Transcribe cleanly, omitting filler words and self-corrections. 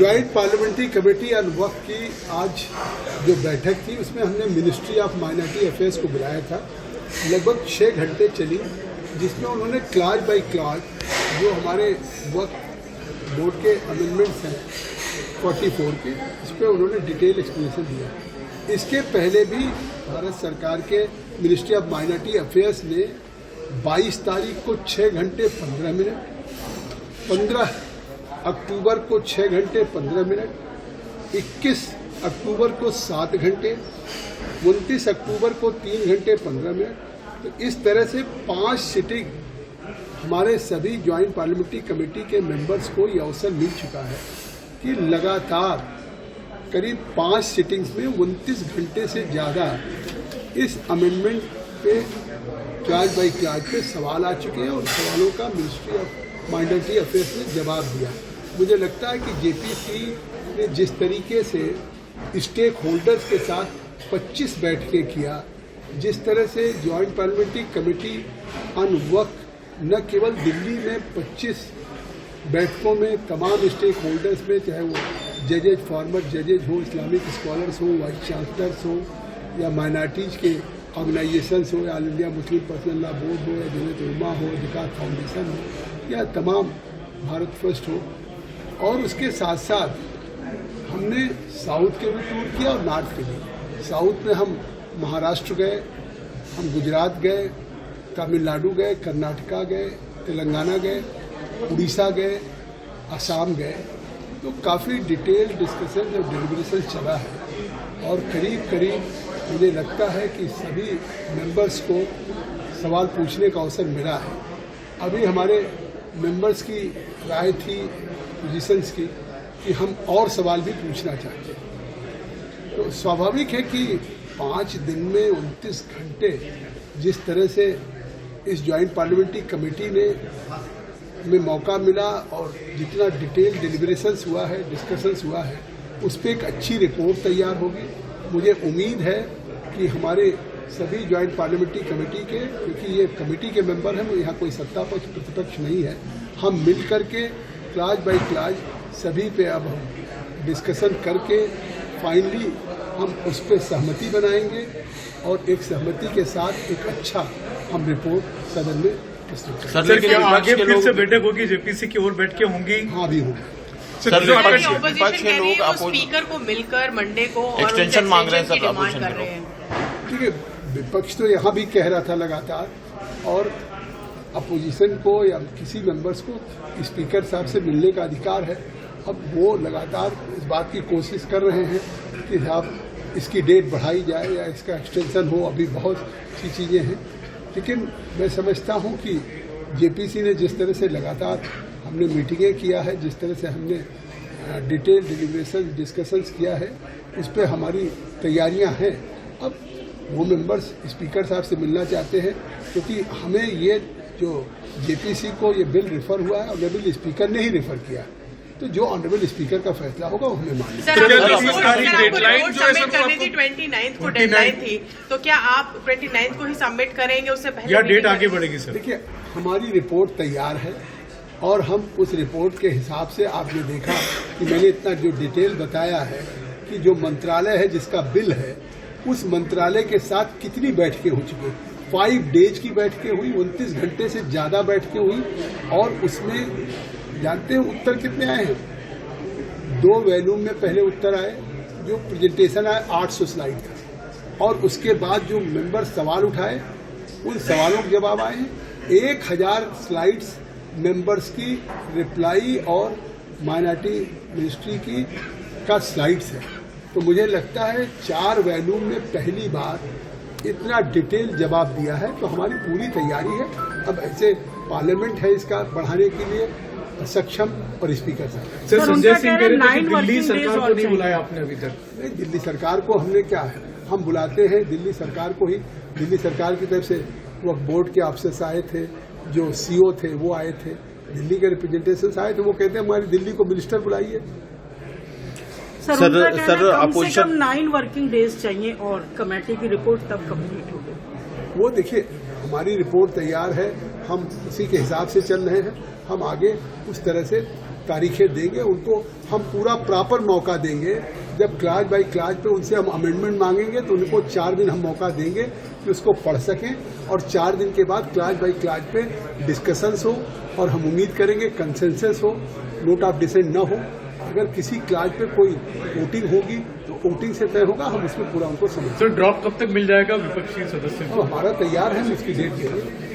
Joint parliamentary committee on वक्फ की आज जो बैठक थी उसमें हमने मिनिस्ट्री ऑफ माइनॉरिटी अफेयर्स को बुलाया था। लगभग 6 घंटे चली, जिसमें उन्होंने क्लाज बाय क्लाज जो हमारे वक्फ बोर्ड के अमेंडमेंट्स हैं 44 के, इस पर उन्होंने डिटेल एक्सप्लेनेशन दिया। इसके पहले भी भारत सरकार के मिनिस्ट्री ऑफ माइनॉरिटी अफेयर्स ने 22 तारीख को 6 घंटे 15 मिनट, 15 अक्टूबर को 6 घंटे 15 मिनट, 21 अक्टूबर को 7 घंटे, 29 अक्टूबर को 3 घंटे 15 मिनट। तो इस तरह से 5 सिटिंग हमारे सभी ज्वाइंट पार्लियामेंट्री कमेटी के मेंबर्स को यह अवसर मिल चुका है कि लगातार करीब 5 सिटिंग्स में 29 घंटे से ज़्यादा इस अमेंडमेंट पे क्लाज बाय क्लाज पे सवाल आ चुके हैं और सवालों का मिनिस्ट्री ऑफ माइनॉरिटी अफेयर्स ने जवाब दिया। मुझे लगता है कि जेपीसी ने जिस तरीके से स्टेक होल्डर्स के साथ 25 बैठकें किया, जिस तरह से ज्वाइंट पार्लियामेंट्री कमेटी ऑन वक्फ न केवल दिल्ली में 25 बैठकों में तमाम स्टेक होल्डर्स में, चाहे वो जजेज, फॉर्मर जजेज हो, इस्लामिक स्कॉलर्स हो, वाइस चांसलर्स हो, या माइनॉरिटीज़ के ऑर्गेनाइजेशंस हो, या all India Muslim personal law board हो, या जमीयत उलमा हो, ज़कात फाउंडेशन हो, या तमाम भारत फर्स्ट हो। और उसके साथ साथ हमने साउथ के भी टूर किया और नॉर्थ के भी। साउथ में हम महाराष्ट्र गए, हम गुजरात गए, तमिलनाडु गए, कर्नाटका गए, तेलंगाना गए, उड़ीसा गए, असम गए। तो काफ़ी डिटेल डिस्कशन और डिलिब्रेशन चला है और करीब करीब मुझे लगता है कि सभी मेंबर्स को सवाल पूछने का अवसर मिला है। अभी हमारे मेंबर्स की राय थी पोजीशंस की कि हम और सवाल भी पूछना चाहते हैं। तो स्वाभाविक है कि 5 दिन में 29 घंटे जिस तरह से इस ज्वाइंट पार्लियामेंट्री कमेटी में मौका मिला और जितना डिटेल डिलिब्रेशंस हुआ है, डिस्कशंस हुआ है, उस पर एक अच्छी रिपोर्ट तैयार होगी। मुझे उम्मीद है कि हमारे सभी ज्वाइंट पार्लियामेंट्री कमेटी के, क्योंकि ये कमेटी के मेंबर हैं, यहाँ कोई सत्ता पक्ष प्रतिपक्ष नहीं है, हम मिल करके क्लाज बाय क्लाज सभी पे अब हम डिस्कशन करके फाइनली हम उस पर सहमति बनाएंगे और एक सहमति के साथ एक अच्छा हम रिपोर्ट सदन में प्रस्तुत करेंगे। सर, क्या आगे फिर से बैठक होगी, जेपीसी की और बैठकें होंगी? हाँ, भी होगी। सर, विपक्ष के लोग स्पीकर को मिलकर मंडे को एक्सटेंशन मांग रहे हैं, सब अपोजिशन कर रहे हैं। ठीक है, विपक्ष तो यहाँ भी कह रहा था लगातार, और अपोजिशन को या किसी मेंबर्स को स्पीकर साहब से मिलने का अधिकार है। अब वो लगातार इस बात की कोशिश कर रहे हैं कि आप इसकी डेट बढ़ाई जाए या इसका एक्सटेंशन हो। अभी बहुत सी चीज़ें हैं, लेकिन मैं समझता हूँ कि जेपीसी ने जिस तरह से लगातार हमने मीटिंगें किया है, जिस तरह से हमने डिटेल डिलिब्रेशन डिस्कशंस किया है, उस पर हमारी तैयारियां हैं। अब वो मेंबर्स स्पीकर साहब से मिलना चाहते हैं, क्योंकि हमें ये जो जेपीसी को ये बिल रेफर हुआ है, ऑनरेबल स्पीकर ने ही रेफर किया, तो जो ऑनरेबल स्पीकर का फैसला होगा वो हमें मानेंगे। डेडलाइन सबमिट करनी थी 29 को डेडलाइन थी, तो क्या आप 29 को ही सबमिट करेंगे, उससे पहले या डेट आगे बढ़ेगी? सर, देखिए, हमारी रिपोर्ट तैयार है और हम उस रिपोर्ट के हिसाब से, आपने देखा कि मैंने इतना जो डिटेल बताया है कि जो मंत्रालय है जिसका बिल है, उस मंत्रालय के साथ कितनी बैठकें हो चुकी, 5 डेज की बैठकें हुई, 29 घंटे से ज़्यादा बैठकें हुई, और उसमें जानते हैं उत्तर कितने आए हैं? 2 वॉल्यूम में पहले उत्तर आए, जो प्रेजेंटेशन आया 800 स्लाइड का, और उसके बाद जो मेंबर सवाल उठाए उन सवालों के जवाब आए हैं। 1000 स्लाइड्स मेंबर्स की रिप्लाई और माइनॉरिटी मिनिस्ट्री की का स्लाइड्स है। तो मुझे लगता है 4 वॉल्यूम में पहली बार इतना डिटेल जवाब दिया है, तो हमारी पूरी तैयारी है। अब ऐसे पार्लियामेंट है इसका बढ़ाने के लिए सक्षम, और स्पीकर साहब। सर, संजय सिंह कह रहे थे दिल्ली सरकार को नहीं बुलाया आपने अभी तक? नहीं, दिल्ली सरकार को हमने क्या है, हम बुलाते हैं दिल्ली सरकार को ही। दिल्ली सरकार की तरफ से वक्फ बोर्ड के ऑफिसर्स आए थे, जो सीओ थे वो आए थे, दिल्ली के रिप्रेजेंटेशंस आए थे, वो कहते हैं हमारी दिल्ली को मिनिस्टर बुलाइए। सर अपोजिशन 9 वर्किंग डेज चाहिए और कमेटी की रिपोर्ट तब कंप्लीट होगी। वो देखिए, हमारी रिपोर्ट तैयार है, हम उसी के हिसाब से चल रहे हैं। हम आगे उस तरह से तारीखें देंगे, उनको हम पूरा प्रॉपर मौका देंगे। जब क्लास बाय क्लास पे उनसे हम अमेंडमेंट मांगेंगे तो उनको 4 दिन हम मौका देंगे कि उसको पढ़ सकें, और 4 दिन के बाद क्लास बाय क्लास पे डिस्कशंस हो, और हम उम्मीद करेंगे कंसेंसस हो, नोट ऑफ डिसेंट न हो। अगर किसी क्लास पे कोई वोटिंग होगी तो वोटिंग से तय होगा, हम उसमें पूरा उनको समझ। सर ड्रॉप कब तक मिल जाएगा विपक्षी सदस्य को? हमारा तैयार है, हम उसकी डेट दे रहे हैं।